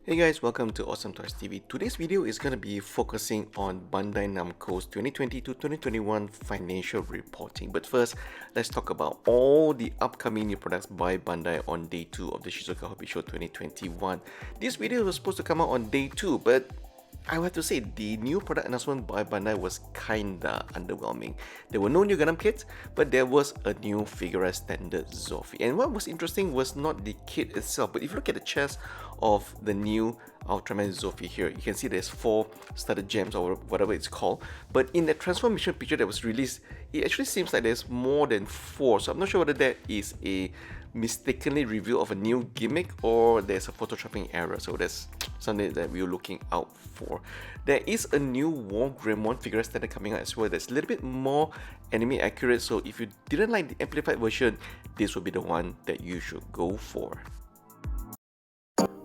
Hey guys, welcome to Awesome Toys TV. Today's video is going to be focusing on Bandai Namco's 2020 to 2021 financial reporting. But first, let's talk about all the upcoming new products by Bandai on day 2 of the Shizuoka Hobby Show 2021. This video was supposed to come out on day 2, but I have to say the new product announcement by Bandai was kinda underwhelming. There were no new Gundam kits, but there was a new Figure Standard Zoffy. And what was interesting was not the kit itself, but if you look at the chest of the new Ultraman Zoffy here, you can see there's 4 studded gems or whatever it's called. But in the transformation picture that was released, it actually seems like there's more than 4. So I'm not sure whether that is a mistakenly reveal of a new gimmick or there's a photoshopping error. So that's something that we're looking out for. There is a new War Greymon figure standard coming out as well that's a little bit more anime accurate, so if you didn't like the amplified version, this will be the one that you should go for.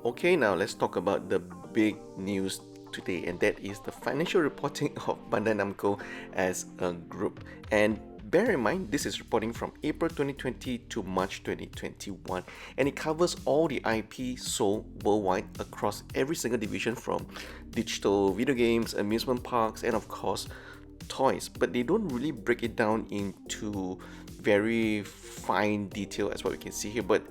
Okay, now let's talk about the big news today, and that is the financial reporting of Bandai Namco as a group. And bear in mind, this is reporting from April 2020 to March 2021, and it covers all the IP sold worldwide across every single division from digital video games, amusement parks, and of course toys. But they don't really break it down into very fine detail as what we can see here, but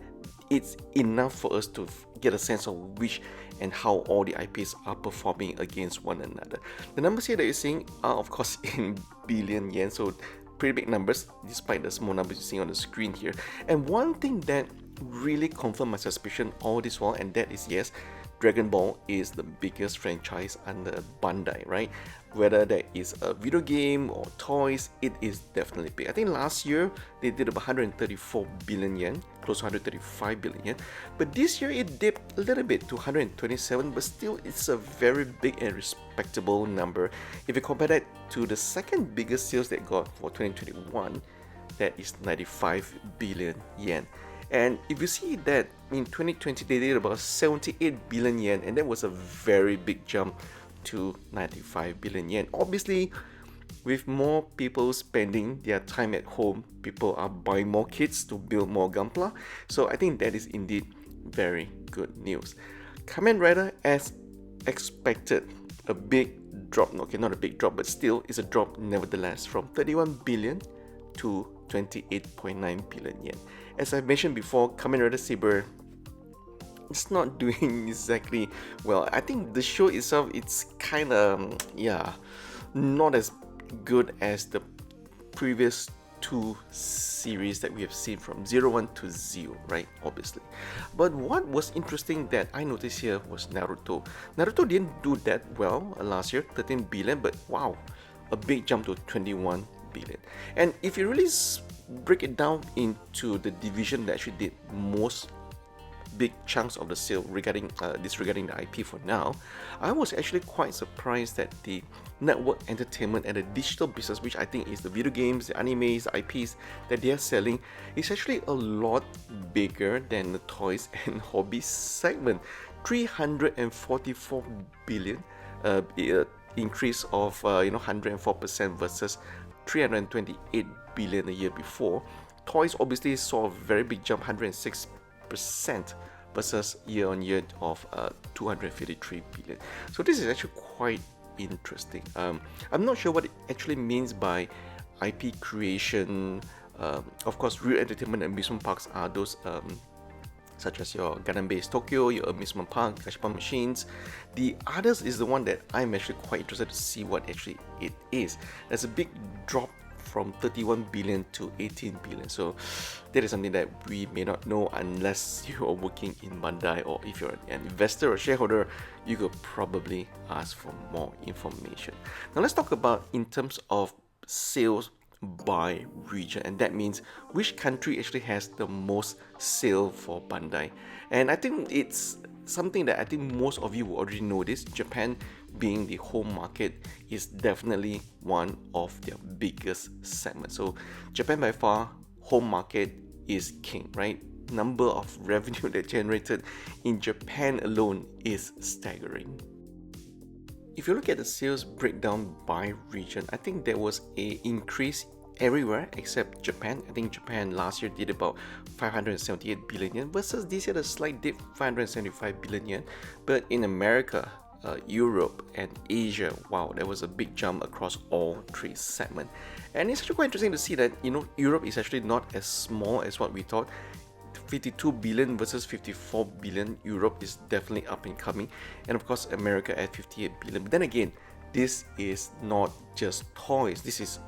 it's enough for us to get a sense of which and how all the IPs are performing against one another. The numbers here that you're seeing are of course in billion yen, so pretty big numbers despite the small numbers you see on the screen here. And one thing that really confirmed my suspicion all this while, and that is yes, Dragon Ball is the biggest franchise under Bandai, right? Whether that is a video game or toys, it is definitely big. I think last year they did about 134 billion yen, close to 135 billion yen. But this year it dipped a little bit to 127, but still it's a very big and respectable number. If you compare that to the second biggest sales they got for 2021, that is 95 billion yen. And if you see that in 2020 they did about 78 billion yen, and that was a very big jump to 95 billion yen. Obviously, with more people spending their time at home, people are buying more kits to build more gunpla. So I think that is indeed very good news. Kamen Rider, as expected, a big drop. Okay, not a big drop, but still is a drop nevertheless, from 31 billion to 28.9 billion yen. As I mentioned before, Kamen Rider Saber, it's not doing exactly well. I think the show itself, it's kind of, not as good as the previous 2 series that we have seen from 01 to Zero, right? Obviously. But what was interesting that I noticed here was Naruto. Naruto didn't do that well last year, 13 billion, but wow, a big jump to 21 billion. And if you really break it down into the division that actually did most big chunks of the sale regarding disregarding the IP for now, I was actually quite surprised that the network entertainment and the digital business, which I think is the video games, the animes, the IPs that they are selling, is actually a lot bigger than the toys and hobbies segment. 344 billion, increase of 104% versus 328 billion a year before. Toys obviously saw a very big jump, 106% versus year on year of 253 billion. So this is actually quite interesting. I'm not sure what it actually means by IP creation. Of course, real entertainment and amusement parks are those such as your Gundam Base Tokyo, your amusement park, Gashpan machines. The others is the one that I'm actually quite interested to see what actually it is. There's a big drop from 31 billion to 18 billion. So that is something that we may not know unless you are working in Bandai, or if you're an investor or shareholder, you could probably ask for more information. Now let's talk about in terms of sales by region, and that means which country actually has the most sale for Bandai. And I think it's something that I think most of you will already know this. Japan, being the home market, is definitely one of their biggest segments. So Japan by far, home market is king, right? Number of revenue that generated in Japan alone is staggering. If you look at the sales breakdown by region, I think there was an increase everywhere except Japan. I think Japan last year did about 578 billion yen versus this year a slight dip, 575 billion yen. But in America, Europe and Asia, wow, there was a big jump across all three segments. And it's actually quite interesting to see that, you know, Europe is actually not as small as what we thought. 52 billion versus 54 billion. Europe is definitely up and coming, and of course America at 58 billion. But then again, this is not just toys. This is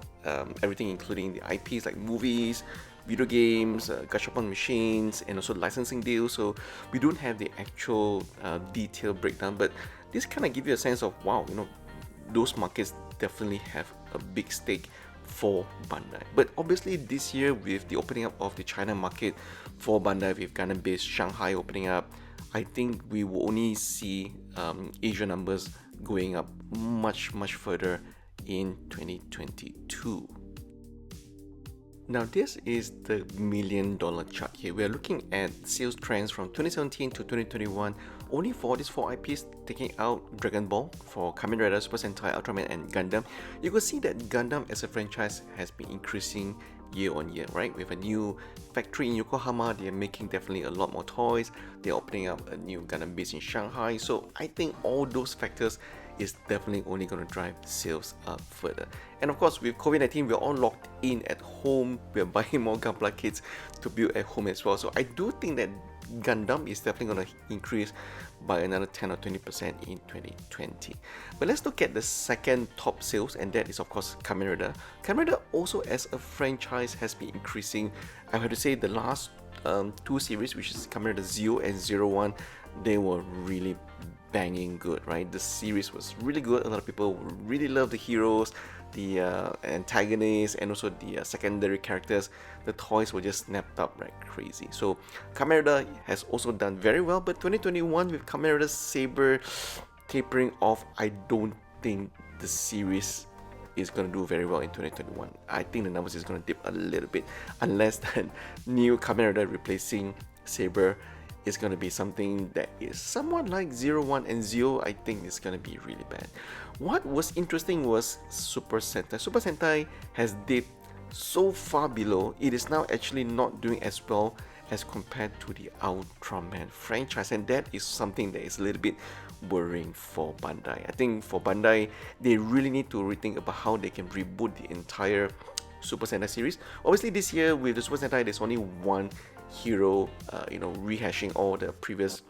everything, including the IPs like movies, video games, gachapon machines, and also licensing deals. So we don't have the actual detailed breakdown, but this kind of gives you a sense of, wow, you know, those markets definitely have a big stake for Bandai. But obviously this year, with the opening up of the China market for Bandai, with Gundam based Shanghai opening up, I think we will only see Asia numbers going up much further in 2022. Now this is the $1 million chart here. We are looking at sales trends from 2017 to 2021 only for these 4 IPs, taking out Dragon Ball, for Kamen Rider, Super Sentai, Ultraman and Gundam. You can see that Gundam as a franchise has been increasing year on year, right? With a new factory in Yokohama, they are making definitely a lot more toys. They're opening up a new Gundam base in Shanghai. So I think all those factors is definitely only going to drive sales up further. And of course, with COVID-19, we're all locked in at home. We're buying more gunpla kits to build at home as well. So I do think that Gundam is definitely going to increase by another 10 or 20% in 2020. But let's look at the second top sales, and that is of course Kamen Rider. Kamen Rider also as a franchise has been increasing. I have to say the last 2 series, which is Kamen Rider 0 and 01, they were really banging good, right? The series was really good. A lot of people really love the heroes, the antagonists, and also the secondary characters. The toys were just snapped up like crazy. So Kamen Rider has also done very well, but 2021 with Kamen Rider Saber tapering off, I don't think the series is going to do very well in 2021. I think the numbers is going to dip a little bit, unless that new Kamen Rider replacing Saber is going to be something that is somewhat like 01 and 0. I think it's going to be really bad. What was interesting was Super Sentai. Super Sentai has dipped so far below, it is now actually not doing as well as compared to the Ultraman franchise, and that is something that is a little bit worrying for Bandai. I think for Bandai, they really need to rethink about how they can reboot the entire Super Sentai series. Obviously this year with the Super Sentai, there's only one hero, rehashing all the previous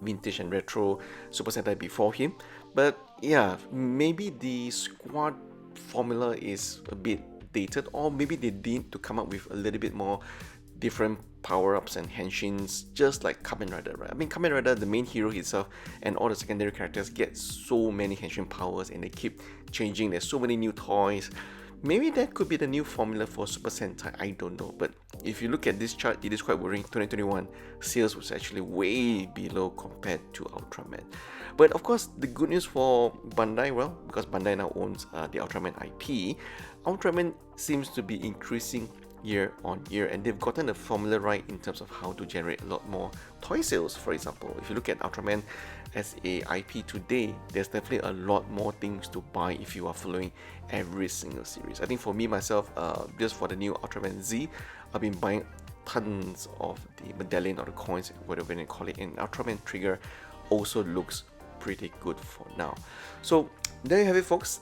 vintage and retro Super Sentai before him. But yeah, maybe the squad formula is a bit dated, or maybe they need to come up with a little bit more different power-ups and henshins, just like Kamen Rider, right? I mean, Kamen Rider, the main hero himself and all the secondary characters get so many henshin powers, and they keep changing. There's so many new toys. Maybe that could be the new formula for Super Sentai, I don't know. But if you look at this chart, it is quite worrying. 2021 sales was actually way below compared to Ultraman. But of course, the good news for Bandai, well, because Bandai now owns the Ultraman IP, Ultraman seems to be increasing year on year, and they've gotten the formula right in terms of how to generate a lot more toy sales. For example, if you look at Ultraman as a IP today, there's definitely a lot more things to buy if you are following every single series. I think for me myself, just for the new Ultraman Z, I've been buying tons of the medallion or the coins, whatever you call it, and Ultraman Trigger also looks pretty good for now. So there you have it, folks.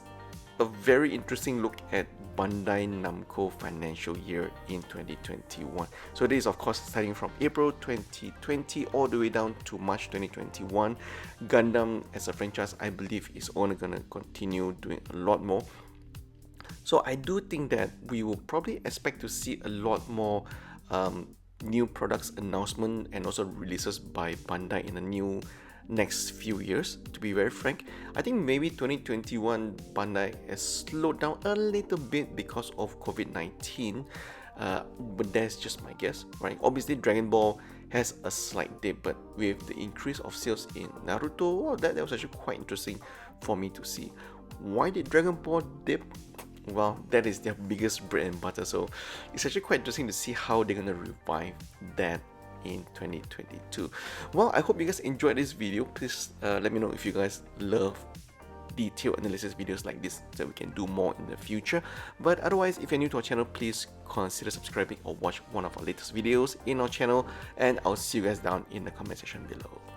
A very interesting look at Bandai Namco financial year in 2021. So this is of course starting from April 2020 all the way down to March 2021. Gundam as a franchise, I believe, is only going to continue doing a lot more. So I do think that we will probably expect to see a lot more new products announcement and also releases by Bandai in the new next few years. To be very frank, I think maybe 2021 Bandai has slowed down a little bit because of COVID-19, but that's just my guess, right? Obviously Dragon Ball has a slight dip, but with the increase of sales in Naruto, well, that was actually quite interesting for me to see. Why did Dragon Ball dip? Well, that is their biggest bread and butter, so it's actually quite interesting to see how they're gonna revive that in 2022. Well, I hope you guys enjoyed this video. Please let me know if you guys love detailed analysis videos like this so we can do more in the future. But otherwise, if you're new to our channel, please consider subscribing or watch one of our latest videos in our channel, and I'll see you guys down in the comment section below.